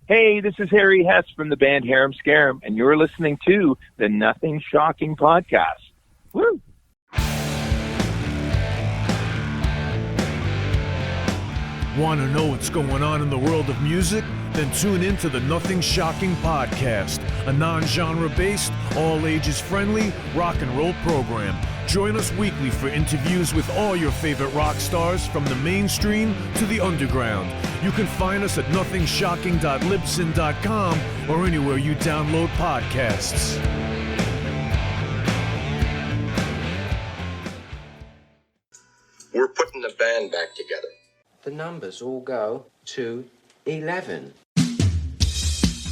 Hey, this is Harry Hess from the band Harem Scarem, and you're listening to the Nothing Shocking podcast. Woo! Want to know what's going on in the world of music? Then tune in to the Nothing Shocking podcast, a non-genre based, all ages friendly rock and roll program. Join us weekly for interviews with all your favorite rock stars from the mainstream to the underground. You can find us at nothingshocking.libsyn.com or anywhere you download podcasts. We're putting the band back together. The numbers all go to 11.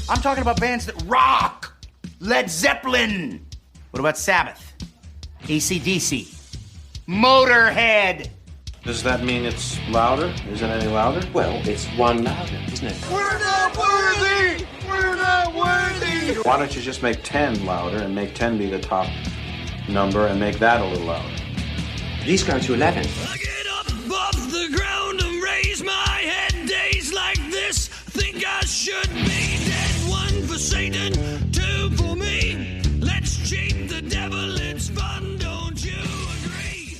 I'm talking about bands that rock. Led Zeppelin. What about Sabbath? AC/DC. Motorhead. Does that mean it's louder? Is it any louder? Well, it's one louder, isn't it? We're not worthy! We're not worthy! Why don't you just make 10 louder and make 10 be the top number and make that a little louder? These go to 11. I get up off the ground and raise my head. Days like this, think I should be dead. One for Satan, two for me. Let's cheat the devil, it's fun, don't you agree?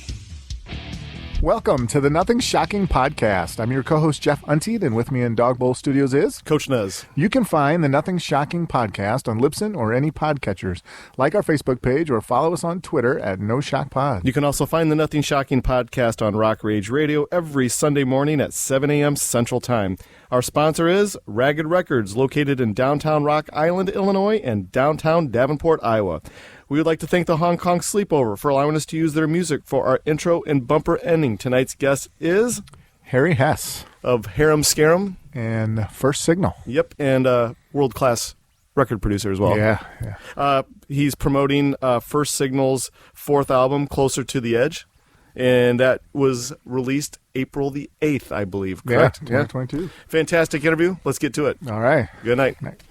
Welcome to the Nothing Shocking podcast. I'm your co-host, Jeff Untied, and with me in Dog Bowl Studios is Coach Nez. You can find the Nothing Shocking podcast on Libsyn or any podcatchers. Like our Facebook page or follow us on Twitter at NoShockPod. You can also find the Nothing Shocking podcast on Rock Rage Radio every Sunday morning at 7 a.m. Central Time. Our sponsor is Ragged Records, located in downtown Rock Island, Illinois, and downtown Davenport, Iowa. We would like to thank the Hong Kong Sleepover for allowing us to use their music for our intro and bumper ending. Tonight's guest is Harry Hess of Harem Scarem and First Signal. Yep, and world-class record producer as well. Yeah. He's promoting First Signal's fourth album, Closer to the Edge, and that was released April the 8th, I believe, correct? Yeah, 2022. Fantastic interview. Let's get to it. All right. Good night. Night.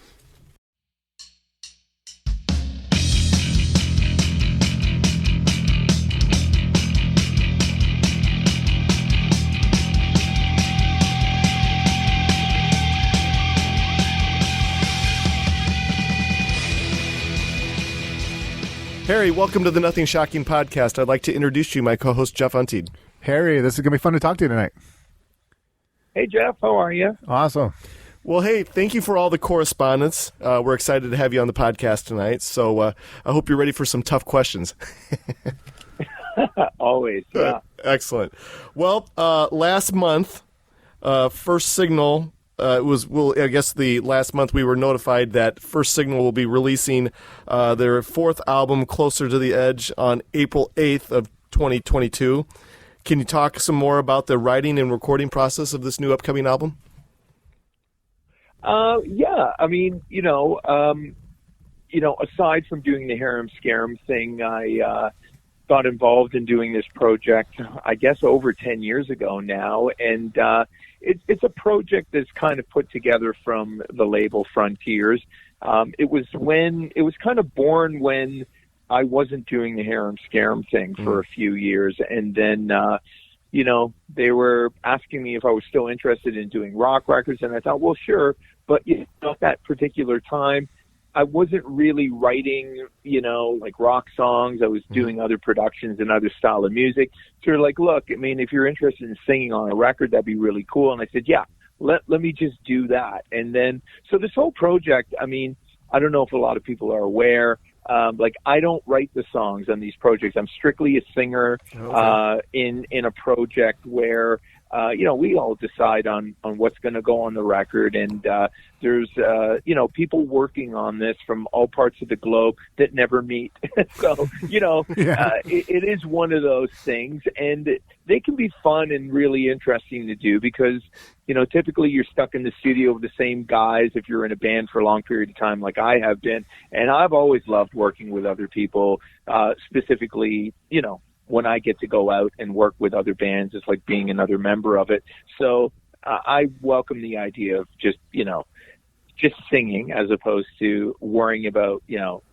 Harry, welcome to the Nothing Shocking podcast. I'd like to introduce you, my co-host, Jeff Untied. Harry, this is going to be fun to talk to you tonight. Hey, Jeff, how are you? Awesome. Well, hey, thank you for all the correspondence. We're excited to have you on the podcast tonight, so I hope you're ready for some tough questions. Always, yeah. Excellent. Well, last month, First Signal... I guess the last month we were notified that First Signal will be releasing their fourth album, Closer to the Edge, on April 8th of 2022. Can you talk some more about the writing and recording process of this new upcoming album? Yeah, I mean, aside from doing the Harem Scarem thing, I got involved in doing this project, I guess, over 10 years ago now, and it's a project that's kind of put together from the label Frontiers. It was kind of born when I wasn't doing the Harem Scarem thing for a few years, and then they were asking me if I was still interested in doing rock records, and I thought, well, sure, but at that particular time, I wasn't really writing, like rock songs. I was doing other productions and other style of music. So they're like, look, I mean, if you're interested in singing on a record, that'd be really cool. And I said, yeah, let me just do that. And then, so this whole project, I mean, I don't know if a lot of people are aware, I don't write the songs on these projects. I'm strictly a singer, in a project where, we all decide on what's going to go on the record. And, there's, people working on this from all parts of the globe that never meet. So, it is one of those things, and they can be fun and really interesting to do because, typically you're stuck in the studio with the same guys if you're in a band for a long period of time like I have been. And I've always loved working with other people, specifically, when I get to go out and work with other bands, it's like being another member of it. So I welcome the idea of just singing as opposed to worrying about,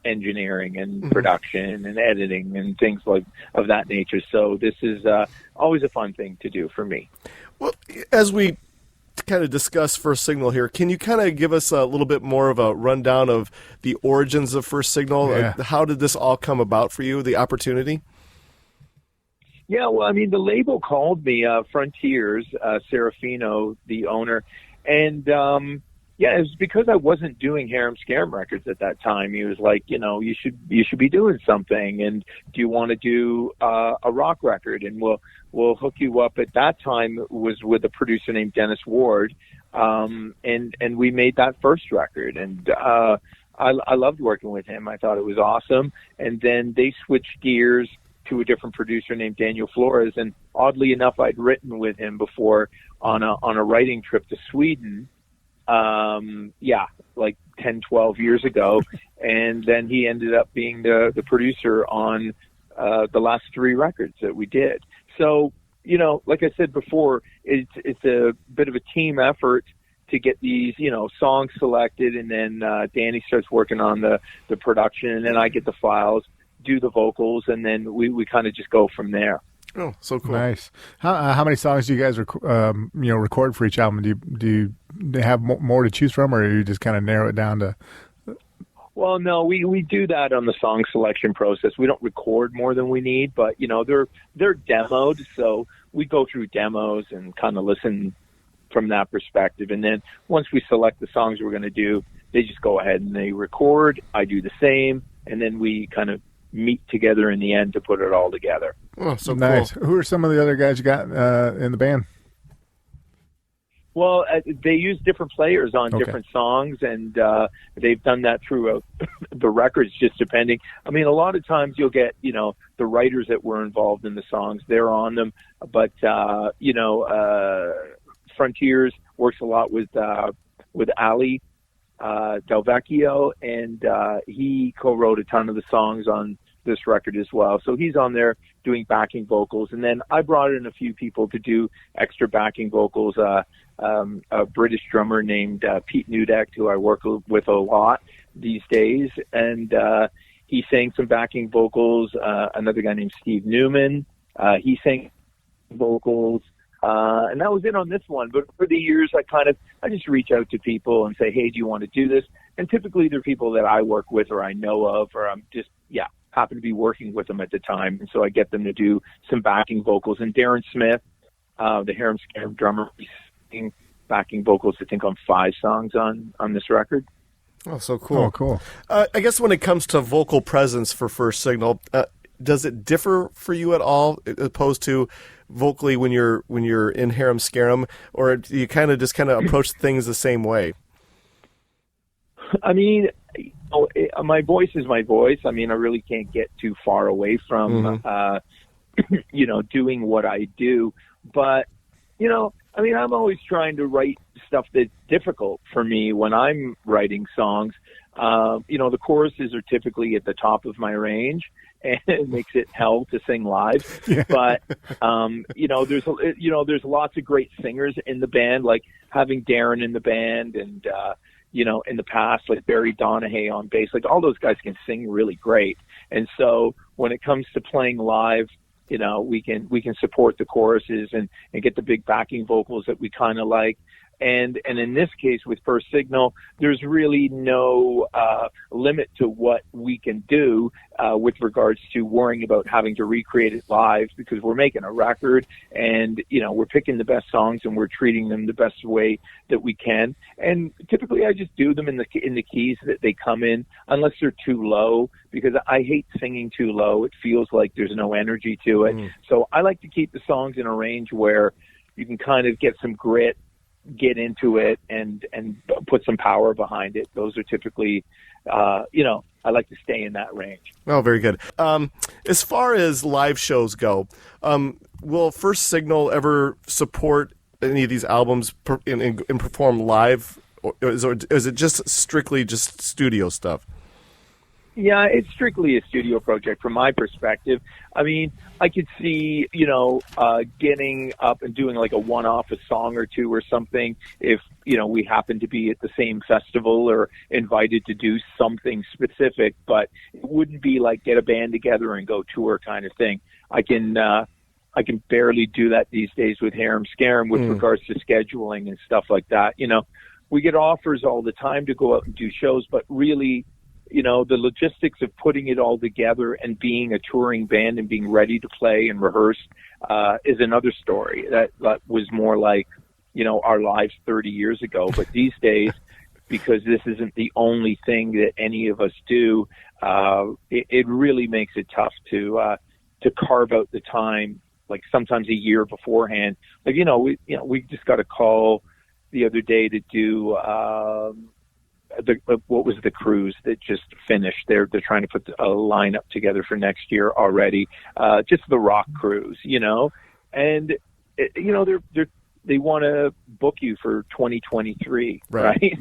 engineering and production and editing and things of that nature. So this is always a fun thing to do for me. Well, as we kind of discuss First Signal here, can you kind of give us a little bit more of a rundown of the origins of First Signal? Yeah. How did this all come about for you, the opportunity? Yeah, well, I mean, the label called me, Frontiers, Serafino, the owner, and yeah, it was because I wasn't doing Harem Scarem records at that time. He was like, you know, you should be doing something, and do you want to do a rock record? And we'll hook you up. At that time, it was with a producer named Dennis Ward, and we made that first record, and I loved working with him. I thought it was awesome, and then they switched gears to a different producer named Daniel Flores, and oddly enough, I'd written with him before on a writing trip to Sweden, like 10, 12 years ago, and then he ended up being the producer on the last 3 records that we did. So, you know, like I said before, it's a bit of a team effort to get these, you know, songs selected, and then Danny starts working on the production, and then I get the files, do the vocals, and then we kind of just go from there. Oh, so cool. Nice. How many songs do you guys record for each album? Do you have more to choose from, or do you just kind of narrow it down to? Well, no, we do that on the song selection process. We don't record more than we need, but you know, they're demoed, so we go through demos and kind of listen from that perspective. And then once we select the songs we're going to do, they just go ahead and they record. I do the same, and then we kind of meet together in the end to put it all together. Oh, so nice. cool. Who are some of the other guys you got in the band? Well, they use different players on different songs, and they've done that throughout the records, just depending. I mean, a lot of times you'll get, you know, the writers that were involved in the songs, they're on them, but, you know, Frontiers works a lot with Ali Del Vecchio, and he co-wrote a ton of the songs on this record as well. So he's on there doing backing vocals, and then I brought in a few people to do extra backing vocals. A British drummer named Pete Nudek, who I work with a lot these days, and he sang some backing vocals. Another guy named Steve Newman, he sang vocals. And that was it on this one. But for the years, I just reach out to people and say, hey, do you want to do this? And typically they're people that I work with or I know of, or I'm just, happen to be working with them at the time. And so I get them to do some backing vocals. And Darren Smith, the Harem Scarem drummer, he's singing backing vocals, I think, on 5 songs on this record. Oh, so cool. Oh, cool. I guess when it comes to vocal presence for First Signal, does it differ for you at all, opposed to vocally when you're in Harem Scarem, or do you kind of approach things the same way? I mean, my voice is my voice. I mean, I really can't get too far away from, doing what I do. But, I mean, I'm always trying to write stuff that's difficult for me when I'm writing songs. The choruses are typically at the top of my range, and it makes it hell to sing live. Yeah. But, there's lots of great singers in the band, like having Darren in the band and, in the past, like Barry Donahue on bass, like all those guys can sing really great. And so when it comes to playing live, we can support the choruses and get the big backing vocals that we kind of like. And in this case with First Signal, there's really no limit to what we can do with regards to worrying about having to recreate it live, because we're making a record and, we're picking the best songs and we're treating them the best way that we can. And typically I just do them in the keys that they come in, unless they're too low, because I hate singing too low. It feels like there's no energy to it. So I like to keep the songs in a range where you can kind of get some grit, get into it, and put some power behind it. Those are typically, I like to stay in that range. Oh, very good. As far as live shows go, will First Signal ever support any of these albums and perform live, or is it just strictly just studio stuff? Yeah, it's strictly a studio project from my perspective. I mean, I could see, getting up and doing like a one-off, a song or two or something if, we happen to be at the same festival or invited to do something specific, but it wouldn't be like get a band together and go tour kind of thing. I can I can barely do that these days with Harem Scarem with regards to scheduling and stuff like that. You know, we get offers all the time to go out and do shows, but really, you know, the logistics of putting it all together and being a touring band and being ready to play and rehearse is another story. That was more like, you know, our lives 30 years ago. But these days, because this isn't the only thing that any of us do, it really makes it tough to carve out the time, like sometimes a year beforehand. Like, we just got a call the other day to do what was the cruise that just finished. They're trying to put a lineup together for next year already. Just the rock cruise, and they want to book you for 2023, right?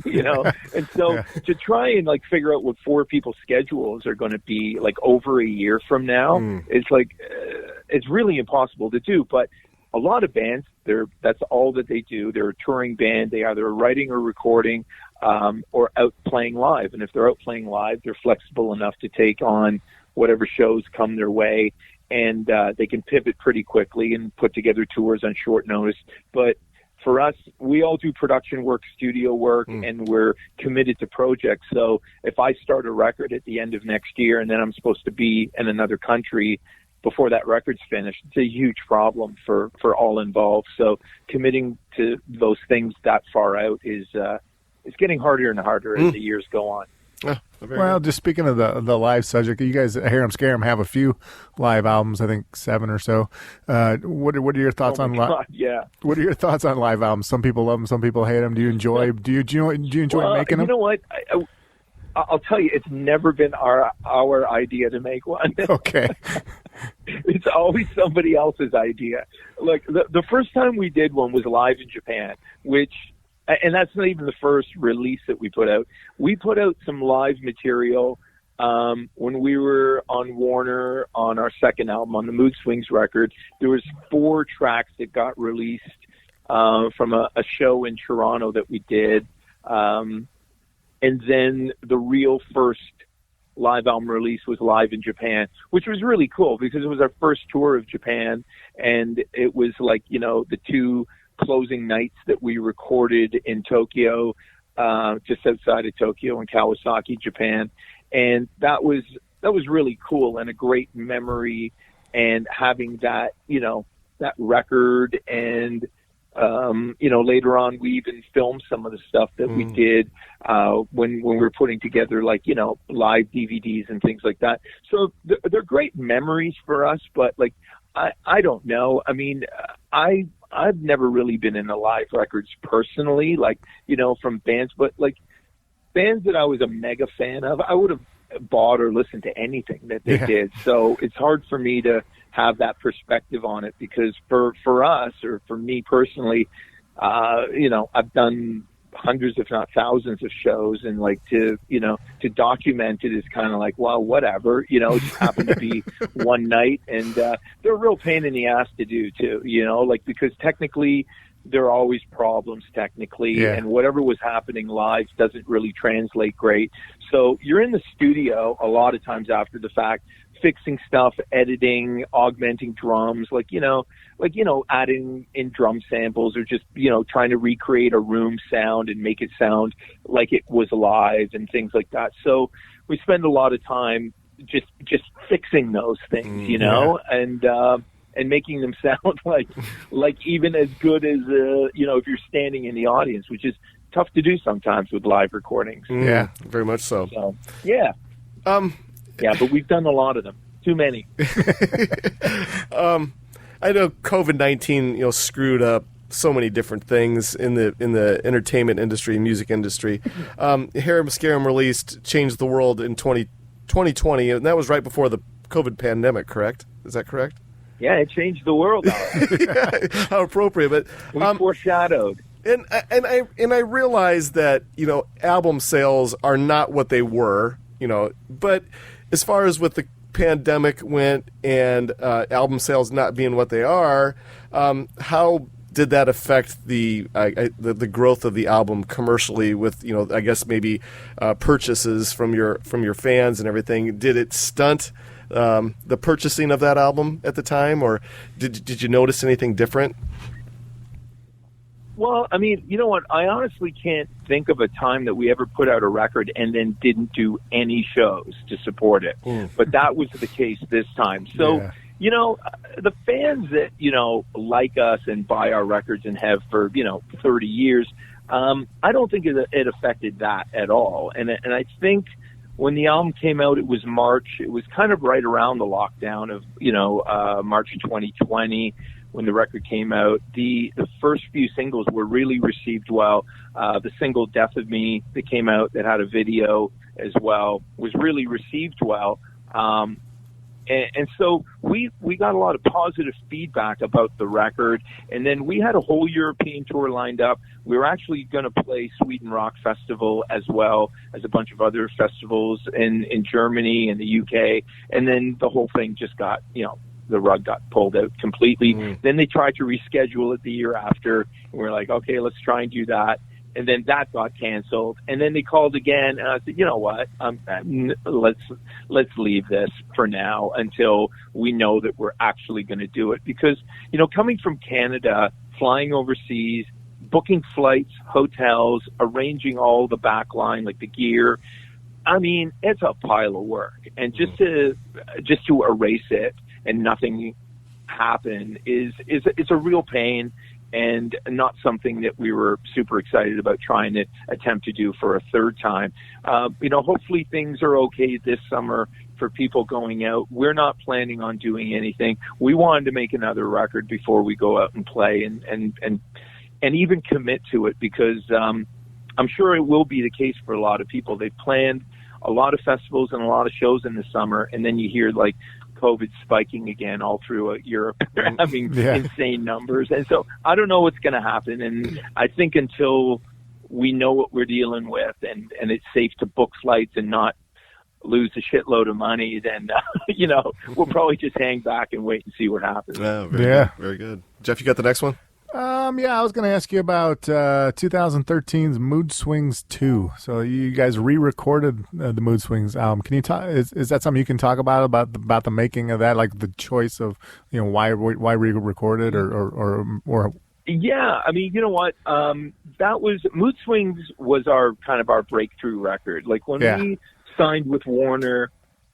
And so to try and like figure out what 4 people's schedules are going to be like over a year from now, it's like it's really impossible to do. But a lot of bands, that's all that they do. They're a touring band. They either are writing or recording or out playing live. And if they're out playing live, they're flexible enough to take on whatever shows come their way. And they can pivot pretty quickly and put together tours on short notice. But for us, we all do production work, studio work, and we're committed to projects. So if I start a record at the end of next year and then I'm supposed to be in another country before that record's finished, it's a huge problem for all involved. So committing to those things that far out is getting harder and harder as the years go on. Well, just speaking of the live subject, you guys at Harem Scarem have a few live albums, I think 7 or so. What are your thoughts on live? Yeah. What are your thoughts on live albums? Some people love them, some people hate them. Do you enjoy making them? You know what? I'll tell you, it's never been our idea to make one. Okay. It's always somebody else's idea. Like the first time we did one was live in Japan, and that's not even the first release that we put out. We put out some live material when we were on Warner on our second album, on the Mood Swings record. There was 4 tracks that got released from a show in Toronto that we did. And then the real first live album release was live in Japan, which was really cool because it was our first tour of Japan. And it was like, the 2 closing nights that we recorded in Tokyo, just outside of Tokyo in Kawasaki, Japan. And that was really cool and a great memory. And having that, that record and, later on we even filmed some of the stuff that we did when we were putting together live DVDs and things like that. So they're great memories for us, but I don't know. I mean, I've never really been into live records personally, from bands, but bands that I was a mega fan of, I would have bought or listened to anything that they did. So it's hard for me to have that perspective on it because for us, or for me personally, I've done hundreds, if not thousands of shows, and to document it is kind of well, whatever, it just happened to be one night, and they're a real pain in the ass to do too, because technically there are always problems technically, and whatever was happening live doesn't really translate great. So you're in the studio a lot of times after the fact, fixing stuff, editing, augmenting drums, adding in drum samples, or just, trying to recreate a room sound and make it sound like it was live and things like that. So we spend a lot of time just fixing those things, and making them sound like even as good as, if you're standing in the audience, which is tough to do sometimes with live recordings. Yeah, very much so. Yeah. Yeah, but we've done a lot of them. Too many. I know COVID-19, screwed up so many different things in the entertainment industry, music industry. Harem Scarem released "Change the World" in 2020, and that was right before the COVID pandemic. Correct? Is that correct? Yeah, it changed the world. How appropriate! But we foreshadowed. And I realize that album sales are not what they were. But as far as with the pandemic went and album sales not being what they are, how did that affect the growth of the album commercially? With I guess maybe purchases from your fans and everything. Did it stunt the purchasing of that album at the time, or did you notice anything different? Well, I mean, you know what? I honestly can't think of a time that we ever put out a record and then didn't do any shows to support it. But that was the case this time. So, you know, the fans that, you know, like us and buy our records and have for, you know, 30 years, I don't think it affected that at all. And I think when the album came out, it was March. It was kind of right around the lockdown of, you know, March 2020. When the record came out, the first few singles were really received well. The single Death of Me that came out that had a video as well was really received well. And so we got a lot of positive feedback about the record. And then we had a whole European tour lined up. We were actually going to play Sweden Rock Festival as well as a bunch of other festivals in Germany and the UK. And then the whole thing just got, you know, the rug got pulled out completely. Then they tried to reschedule it the year after. And we're like, okay, let's try and do that. And then that got canceled. And then they called again, and I said, you know what? Let's leave this for now until we know that we're actually going to do it. Because, you know, coming from Canada, flying overseas, booking flights, hotels, arranging all the backline, like the gear, I mean, it's a pile of work. And just to erase it and nothing happen is a real pain, and not something that we were super excited about trying to attempt to do for a third time. You know, hopefully things are okay this summer for people going out. We're not planning on doing anything. We wanted to make another record before we go out and play and even commit to it, because I'm sure it will be the case for a lot of people. They've planned a lot of festivals and a lot of shows in the summer, and then you hear like COVID spiking again all through Europe. They're having insane numbers. And so I don't know what's going to happen. And I think until we know what we're dealing with and it's safe to book flights and not lose a shitload of money, then, you know, we'll probably just hang back and wait and see what happens. Good. Very good. Jeff, you got the next one? I was going to ask you about 2013's Mood Swings 2. So you guys re-recorded the Mood Swings album. Can you talk? Is that something you can talk about the making of that, like the choice of, you know, why re-record it or? Yeah, I mean, you know what? That was Mood Swings was our breakthrough record. Like when we signed with Warner.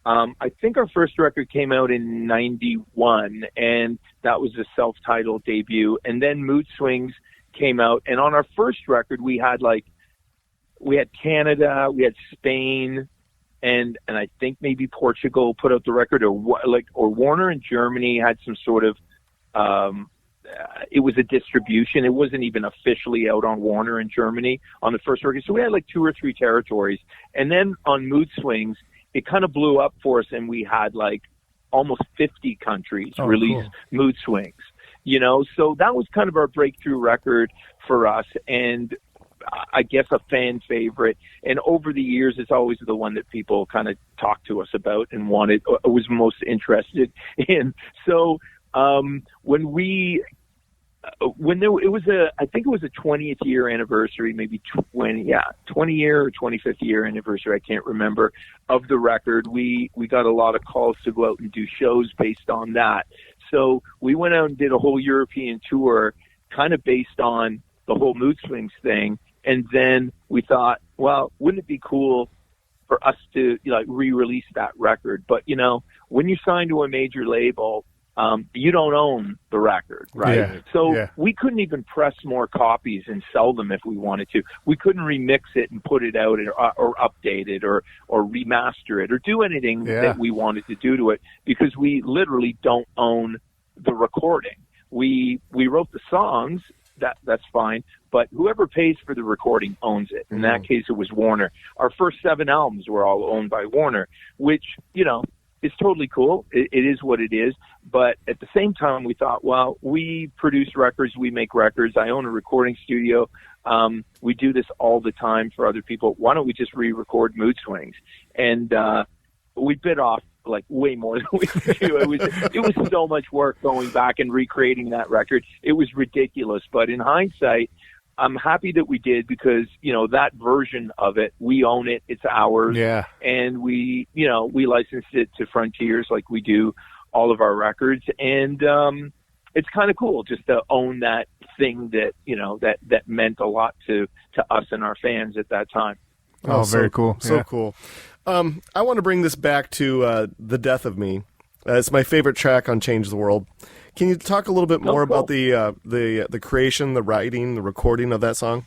I think our first record came out in 91, and that was a self-titled debut. And then Mood Swings came out, and on our first record, we had Canada, we had Spain, and I think maybe Portugal put out the record, or Warner in Germany had some sort of. It was a distribution. It wasn't even officially out on Warner in Germany on the first record. So we had like 2 or 3 territories, and then on Mood Swings, it kind of blew up for us, and we had like almost 50 countries release Mood Swings, you know? So that was kind of our breakthrough record for us, and I guess a fan favorite. And over the years, it's always the one that people kind of talk to us about and was most interested in. So I think it was a 20th year anniversary, maybe 20 year or 25th year anniversary, I can't remember, of the record. We got a lot of calls to go out and do shows based on that. So we went out and did a whole European tour kind of based on the whole Mood Swings thing. And then we thought, well, wouldn't it be cool for us to re-release that record? But, you know, when you sign to a major label, you don't own the record, right? Yeah, so we couldn't even press more copies and sell them if we wanted to. We couldn't remix it and put it out or update it or remaster it or do anything that we wanted to do to it, because we literally don't own the recording. We wrote the songs, that's fine, but whoever pays for the recording owns it. In that case, it was Warner. Our first 7 albums were all owned by Warner, which, you know, it's totally cool. It is what it is. But at the same time, we thought, well, we produce records, we make records. I own a recording studio. We do this all the time for other people. Why don't we just re-record Mood Swings? And we bit off like way more than we could do. It was so much work going back and recreating that record. It was ridiculous. But in hindsight, I'm happy that we did because, that version of it, we own it. It's ours. Yeah. And we licensed it to Frontiers like we do all of our records. And it's kind of cool just to own that thing that, that meant a lot to us and our fans at that time. Oh, very cool. So cool. I want to bring this back to The Death of Me. It's my favorite track on Change the World. Can you talk a little bit more about the creation, the writing, the recording of that song?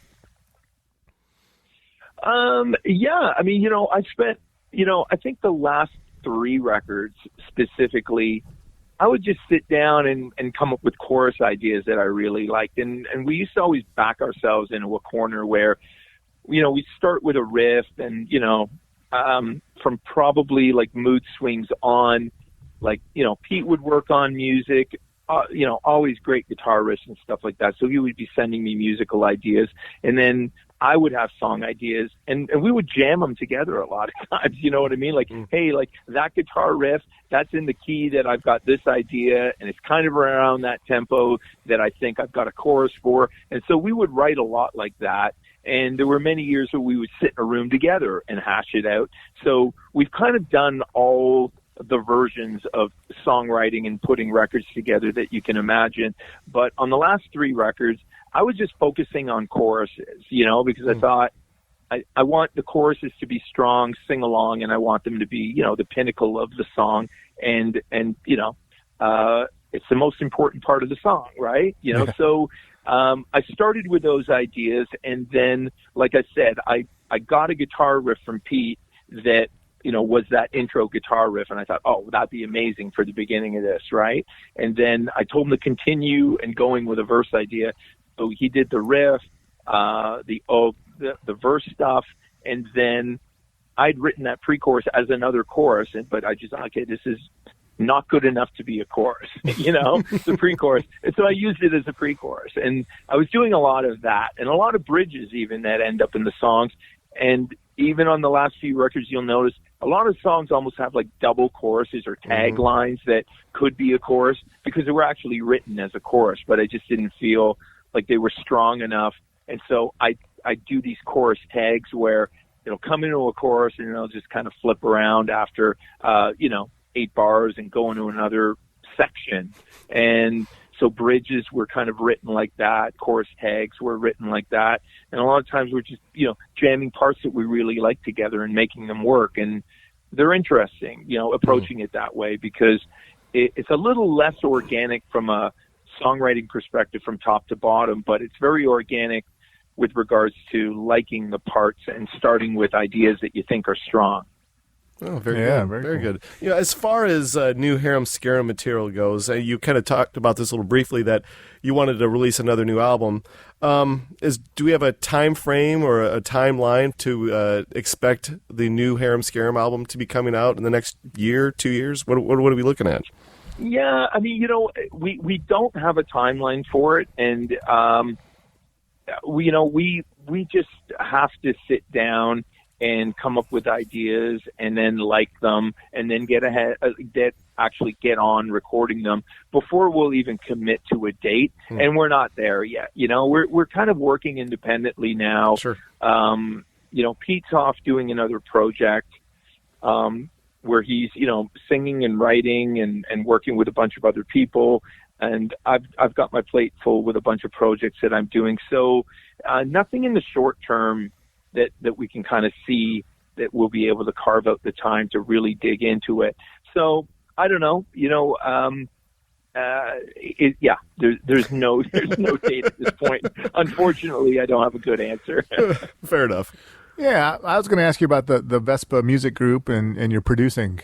Yeah. I mean, I spent, I think the last 3 records specifically, I would just sit down and come up with chorus ideas that I really liked. And we used to always back ourselves into a corner where, we start with a riff and, from probably like Mood Swings on, like, Pete would work on music, always great guitar riffs and stuff like that. So he would be sending me musical ideas, and then I would have song ideas, and we would jam them together a lot of times. You know what I mean? Like, hey, like that guitar riff, that's in the key that I've got this idea, and it's kind of around that tempo that I think I've got a chorus for. And so we would write a lot like that. And there were many years where we would sit in a room together and hash it out. So we've kind of done all the versions of songwriting and putting records together that you can imagine. But on the last 3 records, I was just focusing on choruses, because I thought I want the choruses to be strong, sing along, and I want them to be, the pinnacle of the song. And it's the most important part of the song, right? So I started with those ideas, and then, like I said, I got a guitar riff from Pete that, was that intro guitar riff, and I thought, oh, that'd be amazing for the beginning of this, right? And then I told him to continue and going with a verse idea. So he did the riff, the verse stuff, and then I'd written that pre-chorus as another chorus, but I just, okay, this is not good enough to be a chorus, the pre-chorus. And so I used it as a pre-chorus. And I was doing a lot of that and a lot of bridges even that end up in the songs. And even on the last few records, you'll notice a lot of songs almost have like double choruses or taglines that could be a chorus because they were actually written as a chorus, but I just didn't feel like they were strong enough. And so I do these chorus tags where it'll come into a chorus and it'll just kind of flip around after, 8 bars and go into another section. And so bridges were kind of written like that. Chorus tags were written like that. And a lot of times we're just, jamming parts that we really like together and making them work. And they're interesting, approaching it that way because it's a little less organic from a songwriting perspective from top to bottom, but it's very organic with regards to liking the parts and starting with ideas that you think are strong. Oh, very good. Very cool. good. As far as new Harem Scarem material goes, you kind of talked about this a little briefly that you wanted to release another new album. Do we have a time frame or a timeline to expect the new Harem Scarem album to be coming out in the next year, 2 years? What are we looking at? Yeah, I mean, we don't have a timeline for it, and we just have to sit down and come up with ideas and then like them and then get on recording them before we'll even commit to a date. And we're not there yet. We're kind of working independently now. Sure. Pete's off doing another project, where he's, singing and writing and working with a bunch of other people. And I've got my plate full with a bunch of projects that I'm doing. So, nothing in the short term that we can kind of see that we'll be able to carve out the time to really dig into it. So I don't know, there's no date at this point. Unfortunately, I don't have a good answer. Fair enough. Yeah, I was going to ask you about the Vespa music group and your producing.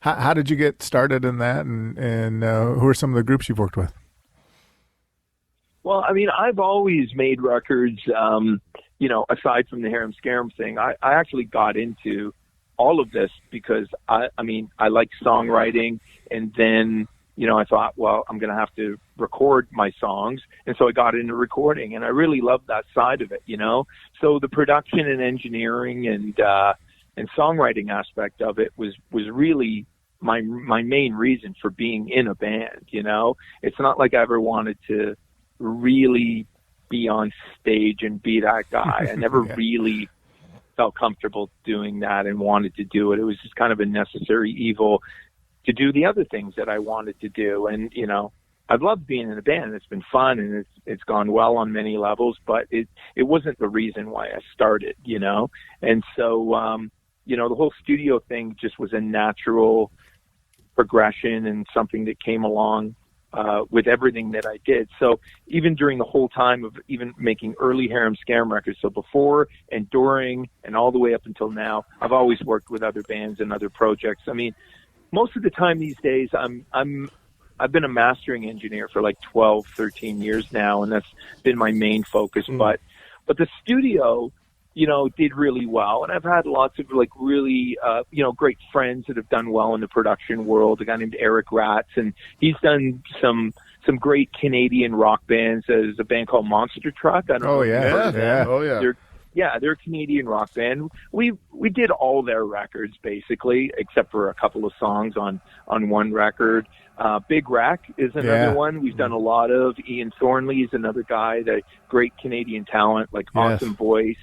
How did you get started in that, and who are some of the groups you've worked with? Well, I mean, I've always made records, aside from the Harem Scarem thing. I actually got into all of this because, I like songwriting, and then, I thought, well, I'm going to have to record my songs. And so I got into recording, and I really loved that side of it, So the production and engineering and songwriting aspect of it was really my main reason for being in a band, It's not like I ever wanted to really be on stage and be that guy. I never really felt comfortable doing that and wanted to do it. It was just kind of a necessary evil to do the other things that I wanted to do. And, you know, I've loved being in a band. It's been fun and it's gone well on many levels, but it wasn't the reason why I started, you know? And so, you know, the whole studio thing just was a natural progression and something that came along with everything that I did. So even during the whole time of even making early Harem Scarem records, so before and during and all the way up until now, I've always worked with other bands and other projects. I mean, most of the time these days, I've been a mastering engineer for like 12, 13 years now, and that's been my main focus. But the studio, you know, did really well, and I've had lots of like really, you know, great friends that have done well in the production world. A guy named Eric Ratz, and he's done some great Canadian rock bands. There's a band called Monster Truck. I don't know. They're a Canadian rock band. We did all their records basically, except for a couple of songs on one record. Big Rack is another one we've done a lot of. Ian Thornley is another guy, that great Canadian talent, like awesome voice.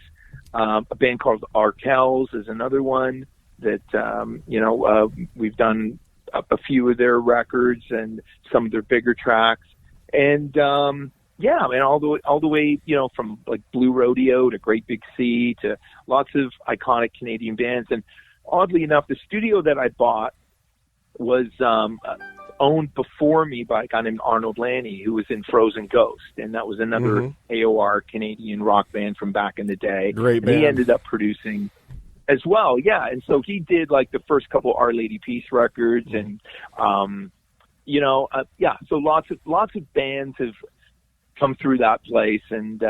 A band called Arkells is another one that, you know, we've done a few of their records and some of their bigger tracks. And, yeah, I mean, all the way, you know, from like Blue Rodeo to Great Big Sea to lots of iconic Canadian bands. And oddly enough, the studio that I bought was owned before me by a guy named Arnold Lanny, who was in Frozen Ghost, and that was another AOR Canadian rock band from back in the day. Great band. He ended up producing as well, and so he did like the first couple Our Lady Peace records, and you know, so lots of bands have come through that place, and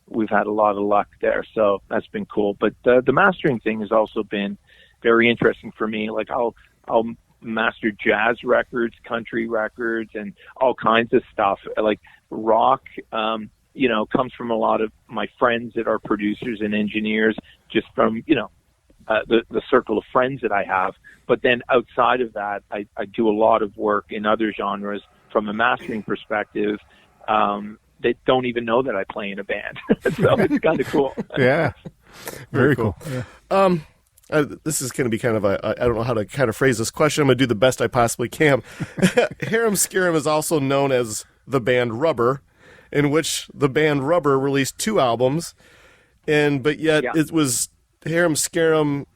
we've had a lot of luck there, so that's been cool. But the mastering thing has also been very interesting for me. Like I'll master jazz records, country records, and all kinds of stuff. Like rock, you know, comes from a lot of my friends that are producers and engineers, just from, you know, the circle of friends that I have. But then outside of that, I do a lot of work in other genres from a mastering perspective. They don't even know that I play in a band. So it's kind of cool. Yeah. Very cool. Yeah. This is going to be kind of I don't know how to kind of phrase this question. I'm going to do the best I possibly can. Harem Scarem is also known as the band Rubber, in which the band Rubber released 2 albums, but yet it was Harem Scarem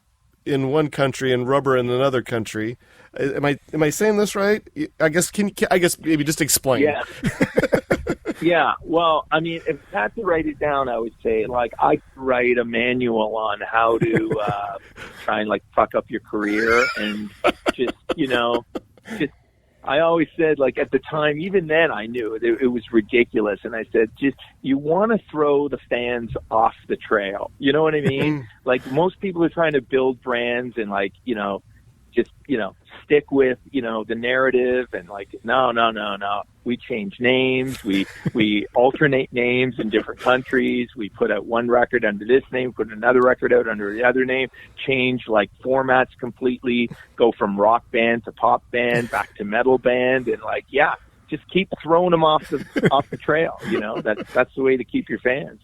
in one country and Rubber in another country. Am I saying this right? I guess maybe just explain. Yeah. Yeah, well, I mean, if I had to write it down, I would say, like, I could write a manual on how to try and, like, fuck up your career and just, you know, I always said, like, at the time, even then I knew it was ridiculous. And I said, just, you want to throw the fans off the trail. You know what I mean? Like, most people are trying to build brands and, like, you know, just, you know, stick with, you know, the narrative and like, no. We change names. We alternate names in different countries. We put out one record under this name, put another record out under the other name, change like formats completely, go from rock band to pop band, back to metal band. And like, yeah, just keep throwing them off the trail. You know, that's the way to keep your fans.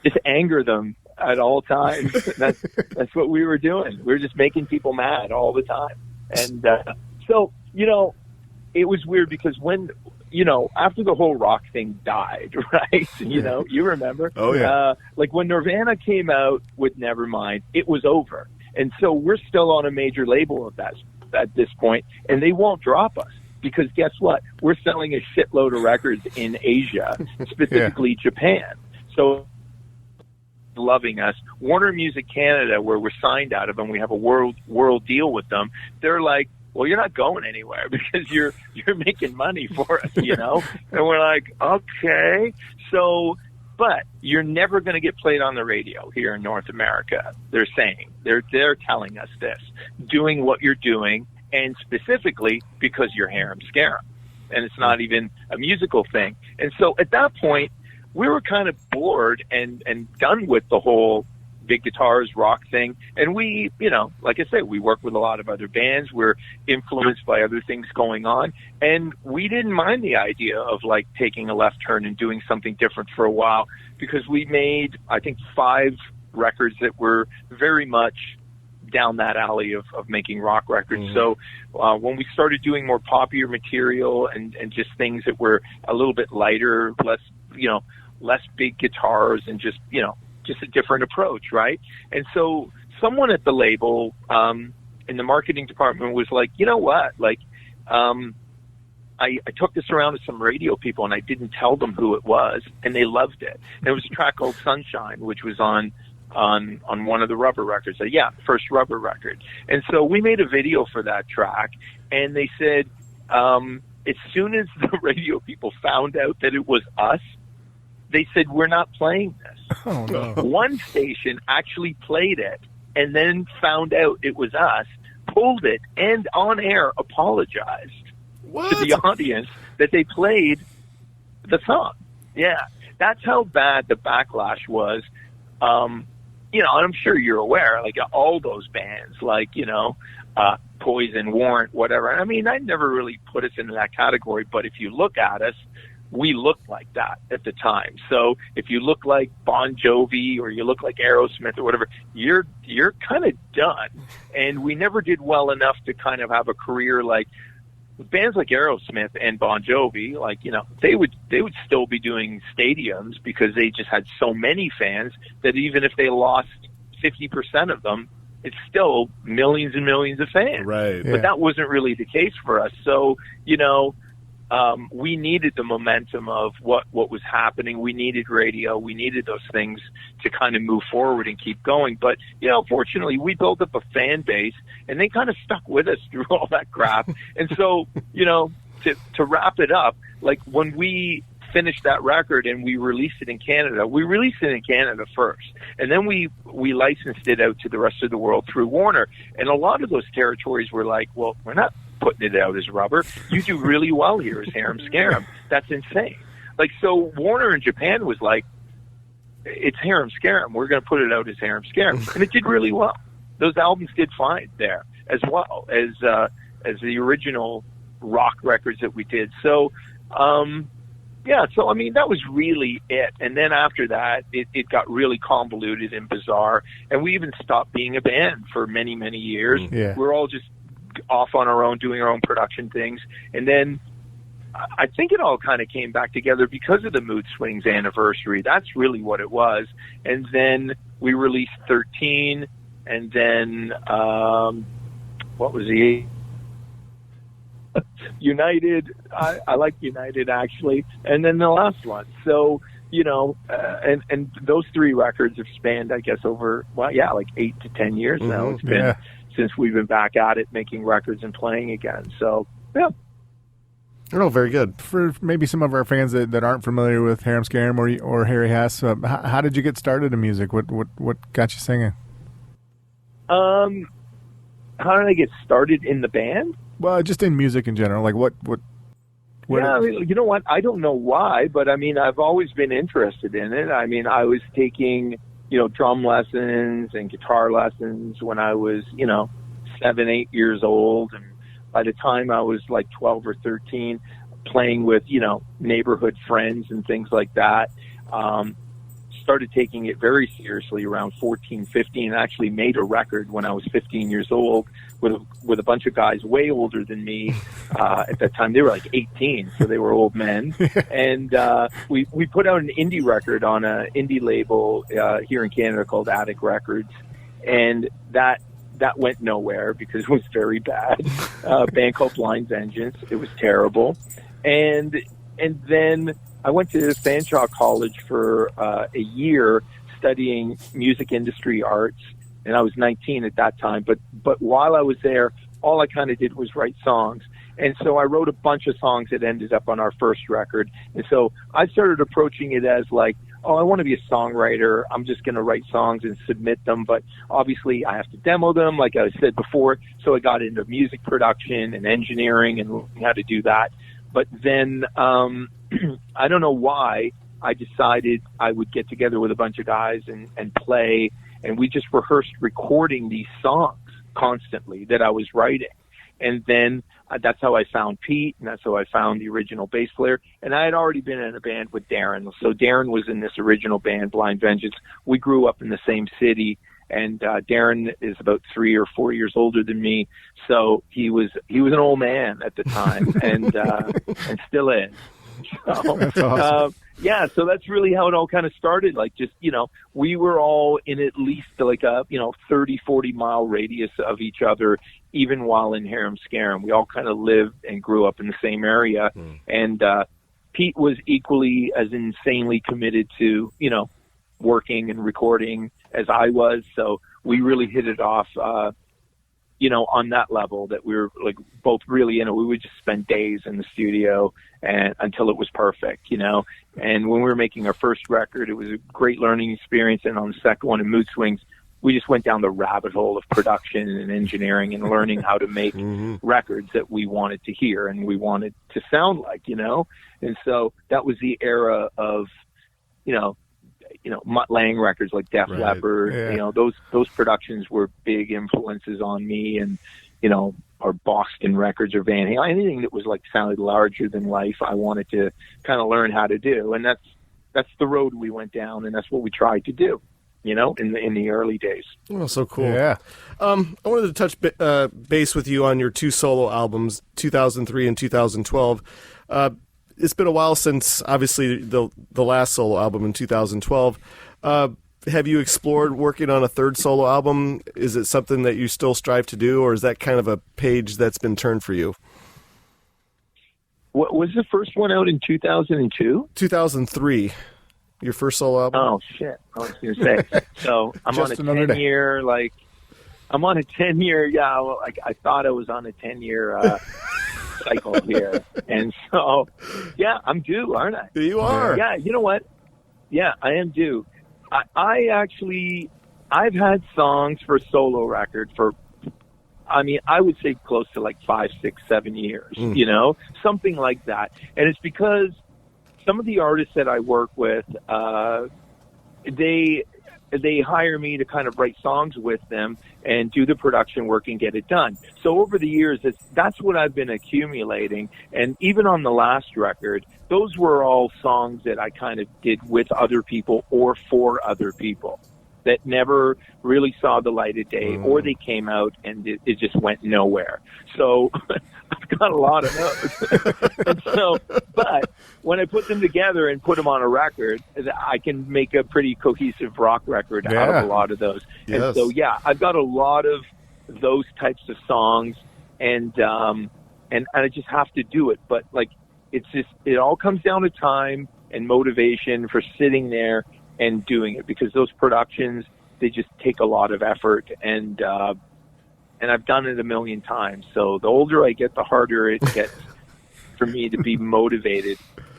Just anger them at all times. That's what we were doing. We were just making people mad all the time. And so, you know, it was weird because when, you know, after the whole rock thing died, right? You know, you remember? Oh, yeah. Like when Nirvana came out with Nevermind, it was over. And so we're still on a major label of that at this point, and they won't drop us. Because guess what? We're selling a shitload of records in Asia, specifically Japan. So loving us. Warner Music Canada, where we're signed out of, and we have a world deal with them, they're like, well, you're not going anywhere because you're making money for us, you know? And we're like, okay. So, but you're never going to get played on the radio here in North America. They're saying, they're telling us this, doing what you're doing, and specifically because you're Harem Scarem. And it's not even a musical thing. And so at that point, we were kind of bored and done with the whole big guitars, rock thing. And we, like I say, we work with a lot of other bands. We're influenced by other things going on. And we didn't mind the idea of like taking a left turn and doing something different for a while, because we made, I think, 5 records that were very much down that alley of making rock records. Mm-hmm. So when we started doing more popular material and just things that were a little bit lighter, less big guitars, and just a different approach, right? And so someone at the label in the marketing department was like, you know what, like I took this around to some radio people and I didn't tell them who it was, and they loved it. And it was a track called Sunshine, which was on one of the Rubber records. First Rubber record. And so we made a video for that track, and they said, as soon as the radio people found out that it was us, they said, we're not playing this. Oh, no. One station actually played it and then found out it was us, pulled it, and on air apologized to the audience that they played the song. Yeah, that's how bad the backlash was. And I'm sure you're aware, like all those bands, like, Poison, Warrant, whatever. I mean, I never really put us into that category, but if you look at us, we looked like that at the time. So if you look like Bon Jovi or you look like Aerosmith or whatever, you're kind of done. And we never did well enough to kind of have a career like bands like Aerosmith and Bon Jovi. Like, they would still be doing stadiums because they just had so many fans that even if they lost 50% of them, it's still millions and millions of fans. Right. But that wasn't really the case for us. So, we needed the momentum of what was happening. We needed radio. We needed those things to kind of move forward and keep going. But, fortunately, we built up a fan base, and they kind of stuck with us through all that crap. And so, to wrap it up, like when we finished that record and we released it in Canada, we released it in Canada first. And then we licensed it out to the rest of the world through Warner. And a lot of those territories were like, well, we're not putting it out as Rubber. You do really well here as Harem Scarem. That's insane. Like, so Warner in Japan was like, it's Harem Scarem. We're going to put it out as Harem Scarem. And it did really well. Those albums did fine there, as well as the original rock records that we did. So, so, I mean, that was really it. And then after that, it got really convoluted and bizarre. And we even stopped being a band for many, many years. Yeah. We're all just off on our own, doing our own production things. And then I think it all kind of came back together because of the Mood Swings anniversary. That's really what it was. And then we released 13, and then what was the United? I like United, actually. And then the last one. So, and those 3 records have spanned, I guess, over, like 8 to 10 years now. It's been since we've been back at it, making records and playing again. So, yeah. Oh, very good. For maybe some of our fans that aren't familiar with Harem Scarem or Harry Hess, how did you get started in music? What got you singing? How did I get started in the band? Well, just in music in general. Like what I mean, you know what? I don't know why, but I mean, I've always been interested in it. I mean, I was taking, drum lessons and guitar lessons when I was, 7, 8 years old. And by the time I was like 12 or 13, playing with, neighborhood friends and things like that. Started taking it very seriously around 14, 15, and actually made a record when I was 15 years old with a bunch of guys way older than me. At that time, they were like 18, so they were old men. And we put out an indie record on an indie label here in Canada called Attic Records, and that went nowhere because it was very bad. A band called Blind Vengeance. It was terrible. And then I went to Fanshawe College for a year studying music industry arts, and I was 19 at that time. But while I was there, all I kind of did was write songs. And so I wrote a bunch of songs that ended up on our first record. And so I started approaching it as like, oh, I want to be a songwriter. I'm just going to write songs and submit them. But obviously I have to demo them, like I said before. So I got into music production and engineering and learning how to do that. But then I don't know why I decided I would get together with a bunch of guys and play and we just rehearsed recording these songs constantly that I was writing. And then that's how I found Pete, and that's how I found the original bass player. And I had already been in a band with Darren. So Darren was in this original band, Blind Vengeance. We grew up in the same city, and Darren is about 3 or 4 years older than me. So he was an old man at the time, and still is. So, that's awesome. Yeah, so that's really how it all kind of started. Like, just, we were all in at least like a, 30, 40 mile radius of each other, even while in Harem Scarem. We all kind of lived and grew up in the same area. And Pete was equally as insanely committed to, working and recording as I was. So we really hit it off, on that level, that we were like both really in it. We would just spend days in the studio and until it was perfect, And when we were making our first record, it was a great learning experience. And on the second one, in Mood Swings, we just went down the rabbit hole of production and engineering and learning how to make records that we wanted to hear and we wanted to sound like, And so that was the era of, Mutt Lange records like Def Leppard. Yeah. Those productions were big influences on me, and or Boston records or Van Halen, anything that was like sounded larger than life. I wanted to kind of learn how to do, and that's the road we went down, and that's what we tried to do. In the early days. Oh, so cool. Yeah. I wanted to touch base with you on your two solo albums, 2003 and 2012. It's been a while since, obviously, the last solo album in 2012. Have you explored working on a third solo album? Is it something that you still strive to do, or is that kind of a page that's been turned for you? What was the first one out in 2002? 2003. Your first solo album? Oh, shit. I was going to say. So I'm on a 10-year, I thought I was on a 10-year cycle here. And so, yeah, I'm due, aren't I? You are. Yeah, you know what? Yeah, I am due. I've had songs for a solo record for, I would say close to like 5, 6, 7 years, something like that. And it's because some of the artists that I work with, they hire me to kind of write songs with them and do the production work and get it done. So over the years, that's what I've been accumulating. And even on the last record, those were all songs that I kind of did with other people or for other people that never really saw the light of day, or they came out and it just went nowhere. So I've got a lot of those. And so, but when I put them together and put them on a record, I can make a pretty cohesive rock record out of a lot of those. Yes. And so, yeah, I've got a lot of those types of songs, and I just have to do it. But like, it all comes down to time and motivation for sitting there and doing it, because those productions, they just take a lot of effort, and I've done it a million times. So the older I get, the harder it gets for me to be motivated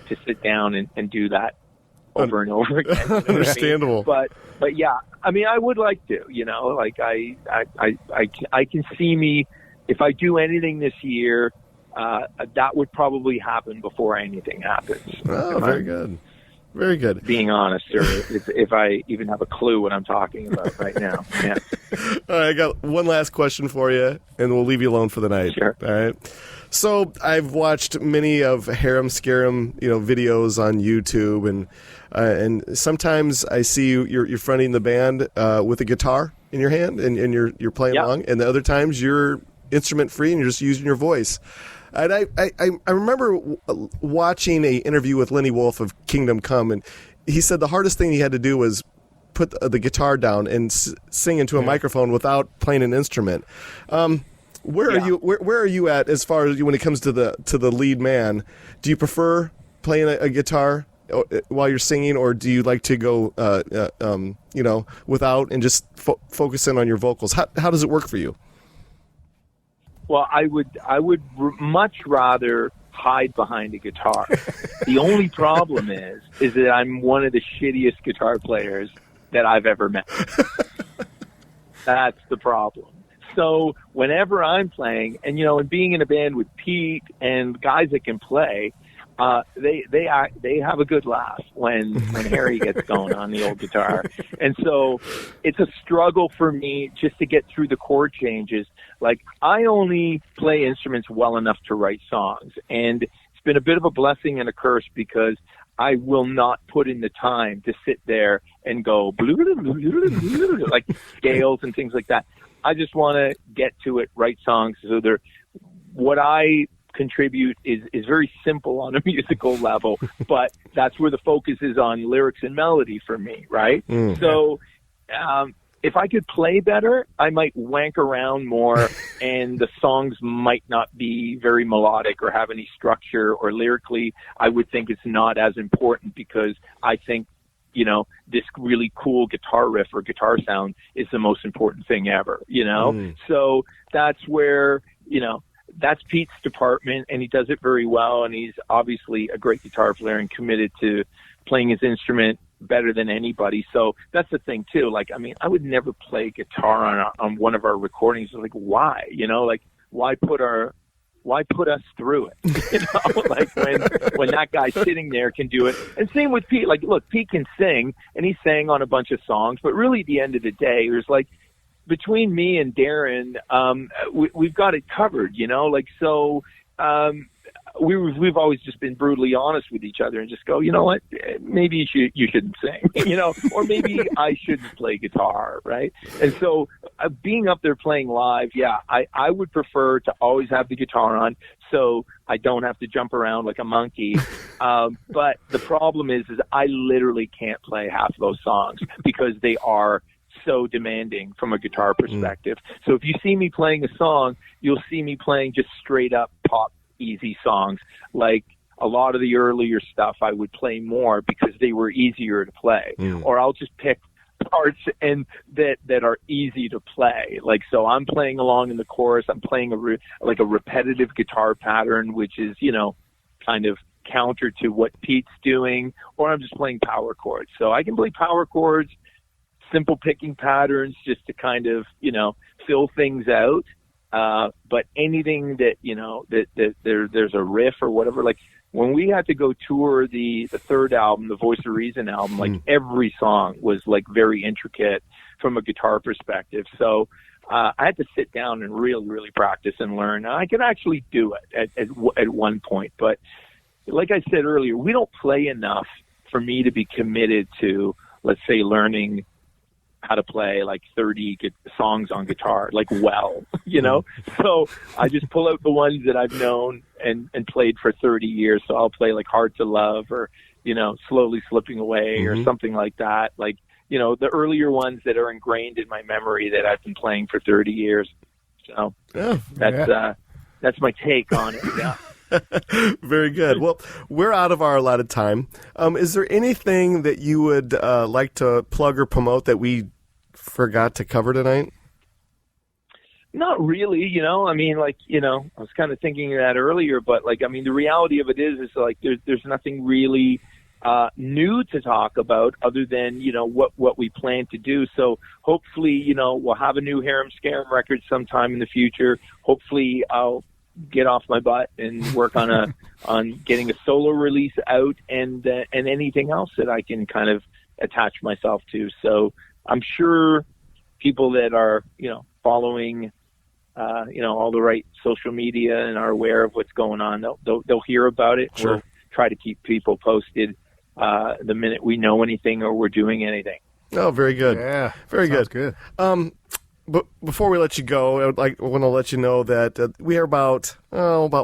to sit down and do that over and over again. You know what I mean? Understandable. But yeah, I would like to, like I can see me, if I do anything this year, that would probably happen before anything happens. Oh, very good. Very good. Being honest, or if I even have a clue what I'm talking about right now. Yeah. All right, I got one last question for you, and we'll leave you alone for the night. Sure. All right. So I've watched many of Harem Scarem, videos on YouTube, and sometimes I see you're fronting the band with a guitar in your hand, and you're playing along, and the other times you're instrument free and you're just using your voice. And I remember watching an interview with Lenny Wolf of Kingdom Come, and he said the hardest thing he had to do was put the guitar down and sing into a microphone without playing an instrument. Where are you at as far as when it comes to the lead man? Do you prefer playing a guitar while you're singing, or do you like to go without and just focus in on your vocals? How does it work for you? Well, I would much rather hide behind a guitar. The only problem is that I'm one of the shittiest guitar players that I've ever met. That's the problem. So whenever I'm playing, and being in a band with Pete and guys that can play, they have a good laugh when Harry gets going on the old guitar. And so it's a struggle for me just to get through the chord changes. Like, I only play instruments well enough to write songs, and it's been a bit of a blessing and a curse because I will not put in the time to sit there and go like scales and things like that. I just want to get to it, write songs. So what I contribute is very simple on a musical level, but that's where the focus is on lyrics and melody for me, right? So if I could play better, I might wank around more and the songs might not be very melodic or have any structure, or lyrically I would think it's not as important because I think, you know, this really cool guitar riff or guitar sound is the most important thing ever, you know? So that's where, you know, that's Pete's department, and he does it very well, and he's obviously a great guitar player and committed to playing his instrument better than anybody. So that's the thing too. Like, I mean, I would never play guitar on one of our recordings. Like, why? You know, like, why put us through it? You know, like when that guy sitting there can do it. And same with Pete. Like, look, Pete can sing, and he sang on a bunch of songs, but really at the end of the day, there's like, between me and Darren, we've got it covered, you know, like, so, we've always just been brutally honest with each other and just go, you know what, maybe you shouldn't sing, you know, or maybe I shouldn't play guitar, right? And so being up there playing live, yeah, I would prefer to always have the guitar on so I don't have to jump around like a monkey. But the problem is I literally can't play half of those songs because they are so demanding from a guitar perspective. So if you see me playing a song, you'll see me playing just straight up pop easy songs. Like a lot of the earlier stuff I would play more because they were easier to play. Or I'll just pick parts and that are easy to play. Like, so I'm playing along in the chorus, I'm playing a repetitive guitar pattern, which is, you know, kind of counter to what Pete's doing, or I'm just playing power chords. So I can play power chords, simple picking patterns, just to kind of, you know, fill things out. But anything that, you know, that there's a riff or whatever, like when we had to go tour the third album, the Voice of Reason album, like every song was like very intricate from a guitar perspective. So I had to sit down and really practice and learn. I could actually do it at one point, but like I said earlier, we don't play enough for me to be committed to, let's say, learning how to play like 30 songs on guitar, like, well, you know? So I just pull out the ones that I've known and played for 30 years. So I'll play like Hard to Love or, you know, Slowly Slipping Away or something like that. Like, you know, the earlier ones that are ingrained in my memory that I've been playing for 30 years. So that's my take on it. Yeah. Very good. Well, we're out of our allotted time. Is there anything that you would like to plug or promote that we forgot to cover tonight? Not really, you know. I mean, like, you know, I was kind of thinking of that earlier, but like, I mean, the reality of it is like there's nothing really new to talk about other than, you know, what we plan to do. So hopefully, you know, we'll have a new Harem Scarem record sometime in the future. Hopefully I'll get off my butt and work on getting a solo release out and anything else that I can kind of attach myself to. So I'm sure people that are, you know, following, you know, all the right social media and are aware of what's going on, they'll hear about it. Sure. We'll try to keep people posted the minute we know anything or we're doing anything. Oh, very good. Yeah, very sounds good. Good. But before we let you go, I want to let you know that we are about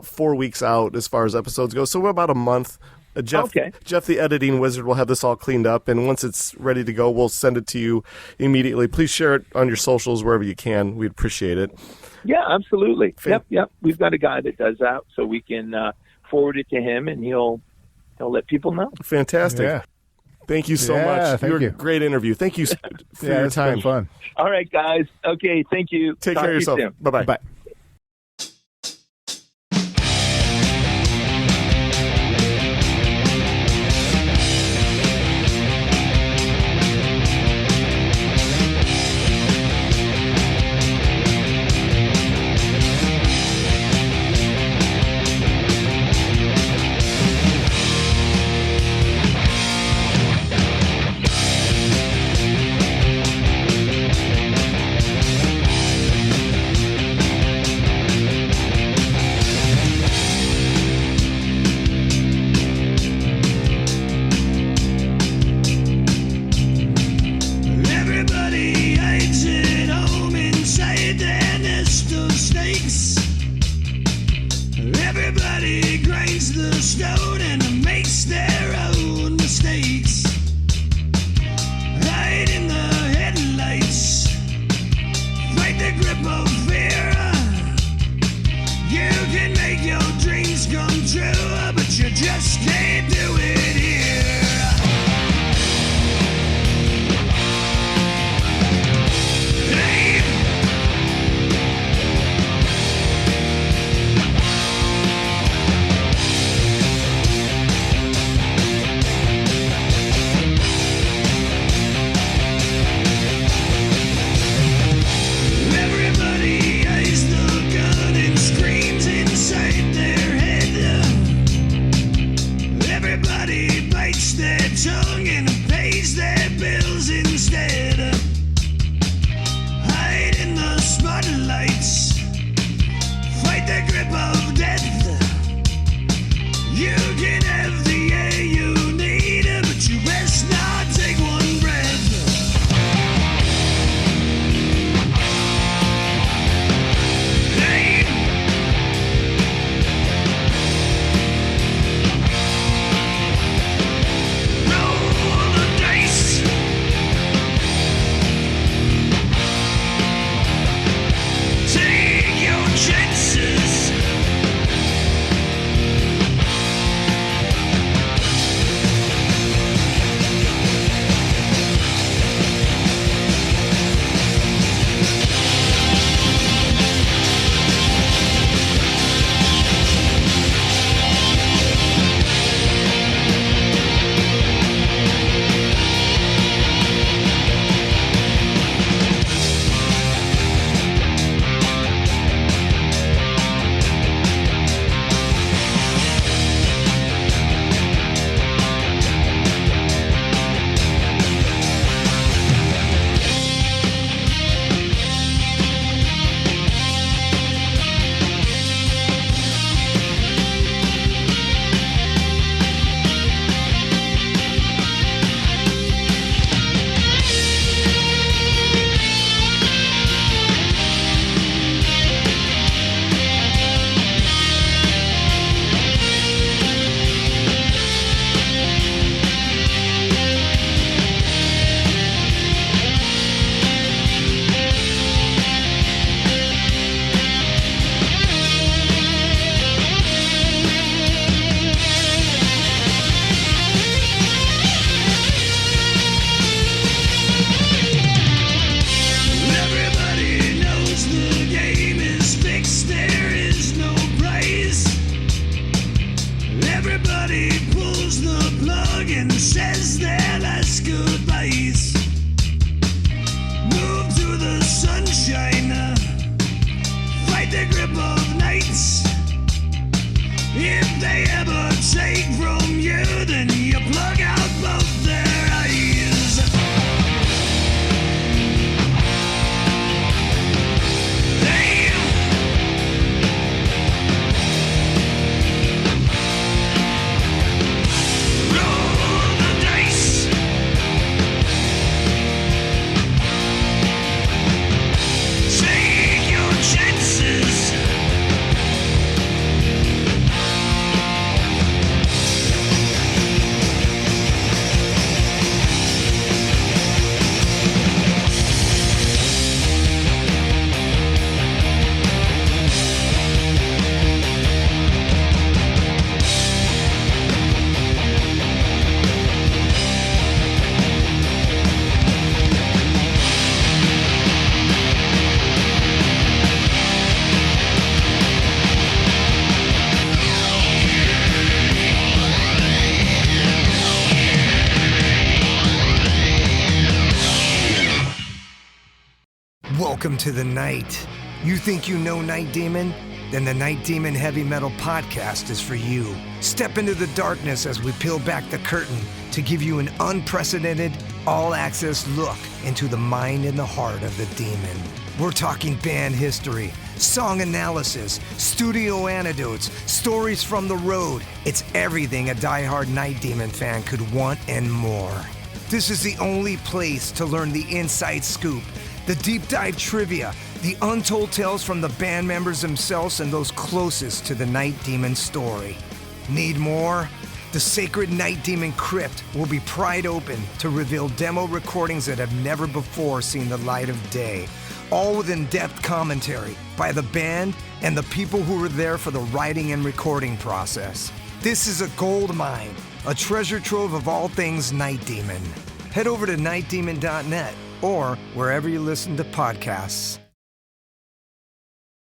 4 weeks out as far as episodes go. So we're about a month. Jeff, the editing wizard, will have this all cleaned up, and once it's ready to go, we'll send it to you immediately. Please share it on your socials wherever you can. We'd appreciate it. Yeah, absolutely. Yep. We've got a guy that does that, so we can forward it to him, and he'll let people know. Fantastic. Yeah. Thank you so much. Thank you. A great interview. Thank you for your time. It's been fun. All right, guys. Okay, thank you. Take Talk care of to you yourself. soon. Bye-bye. Bye. the grip of fear. You can make your dreams come true, but you just can't do it here. Hey. Everybody eyes the gun and screams inside their head. Everybody bites their tongue and pays their bills instead. Hide in the spotlights, fight the grip of death. You can have the air you need, but you best not take one breath. Hey. Roll the dice. Take your chances. Everybody knows the game is fixed, there is no prize. Everybody pulls the plug and says their last goodbyes. Move to the sunshine, fight the grip of nights. If they ever take from you, then you plug out both their eyes. Hey. Roll the dice. Take your chances. Welcome to the night. You think you know Night Demon? Then the Night Demon Heavy Metal Podcast is for you. Step into the darkness as we peel back the curtain to give you an unprecedented, all-access look into the mind and the heart of the demon. We're talking band history, song analysis, studio anecdotes, stories from the road. It's everything a diehard Night Demon fan could want and more. This is the only place to learn the inside scoop, the deep dive trivia, the untold tales from the band members themselves and those closest to the Night Demon story. Need more? The sacred Night Demon Crypt will be pried open to reveal demo recordings that have never before seen the light of day. all with in-depth commentary by the band and the people who were there for the writing and recording process. This is a gold mine, a treasure trove of all things Night Demon. Head over to nightdemon.net or wherever you listen to podcasts.